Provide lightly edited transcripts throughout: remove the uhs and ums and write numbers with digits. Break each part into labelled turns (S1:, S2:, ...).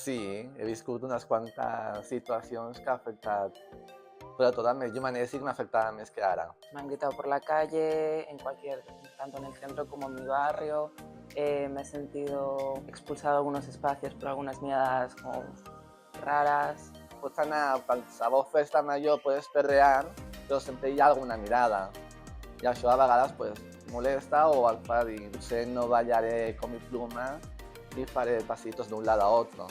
S1: Sí, he viscut unes quantes situacions que ha afectat, sobretot a més joveners sí que m'afectava més que ara.
S2: Me han gritado por la calle, tanto en el centro como en mi barrio. Me he sentido expulsado de algunos espacios por algunas miradas como raras.
S1: Pots anar a qualsevol festa major, podes perrear, però sempre hi ha alguna mirada. I això a vegades pues, molesta o al fa dir, potser no ballaré con mi pluma y faré pasitos de un lado a otro.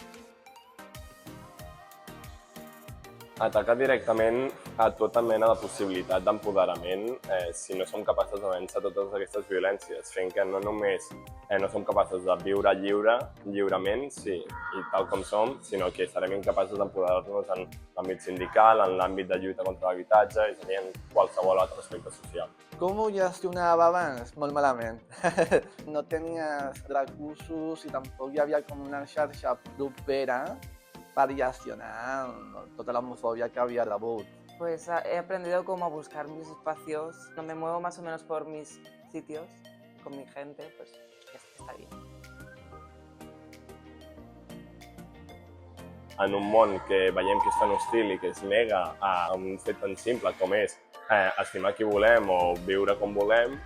S3: Atacar directament a tota mena de possibilitat d'empoderament si no som capaços de vèncer totes aquestes violències, fent que no només no som capaços de viure lliurement, sí, i tal com som, sinó que serem incapaços d'empoderar-nos en l'àmbit sindical, en l'àmbit de lluita contra l'habitatge, és a dir, en qualsevol altre aspecte social.
S1: Com ho gestionava abans? Molt malament. No tenies recursos i tampoc hi havia com una xarxa propera para gestionar tota l'homofòbia que havia rebut.
S2: Pues he aprendido como a buscar mis espacios. No me muevo más o menos por mis sitios, con mi gente, pues está bien.
S3: En un món que veiem que és tan hostil i que es nega a un fet tan simple com és estimar qui volem o viure com volem,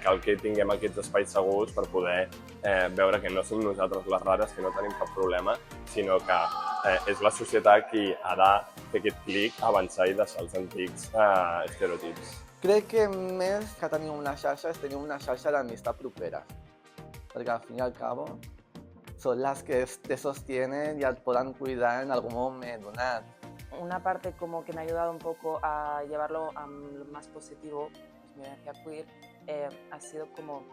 S3: cal que tinguem aquests espais segurs per poder veure que no som nosaltres les rares, que no tenim cap problema, sinó que és la societat qui ha de fer aquest clic, avançar i deixar els antics estereotips.
S1: Crec que més que tenir una xarxa és tenir una xarxa d'amistat propera, perquè al fin i al cabo són les que te sostienen y et poden cuidar en algun moment donat.
S2: Una parte como que me ha ayudado un poco a llevarlo a lo más positivo, pues, mi vivencia queer, ha sido como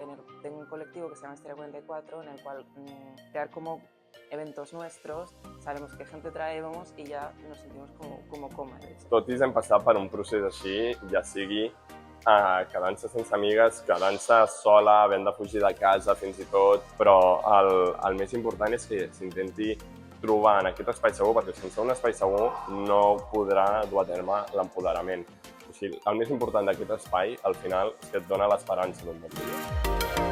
S2: tengo un colectivo que se llama Estrella 44, en el cual crear como eventos nuestros, sabemos qué gente traemos y ya nos sentimos como cómodos.
S3: Totes hem passat per un procés així, ja sigui quedant-se sense amigues, quedant-se sola, havent de fugir de casa fins i tot, però el més important és que s'intenti trobar en aquest espai segur, perquè sense un espai segur no podrà dur a terme l'empoderament. O sigui, el més important d'aquest espai, al final, és que et dona l'esperança d'un bon dia.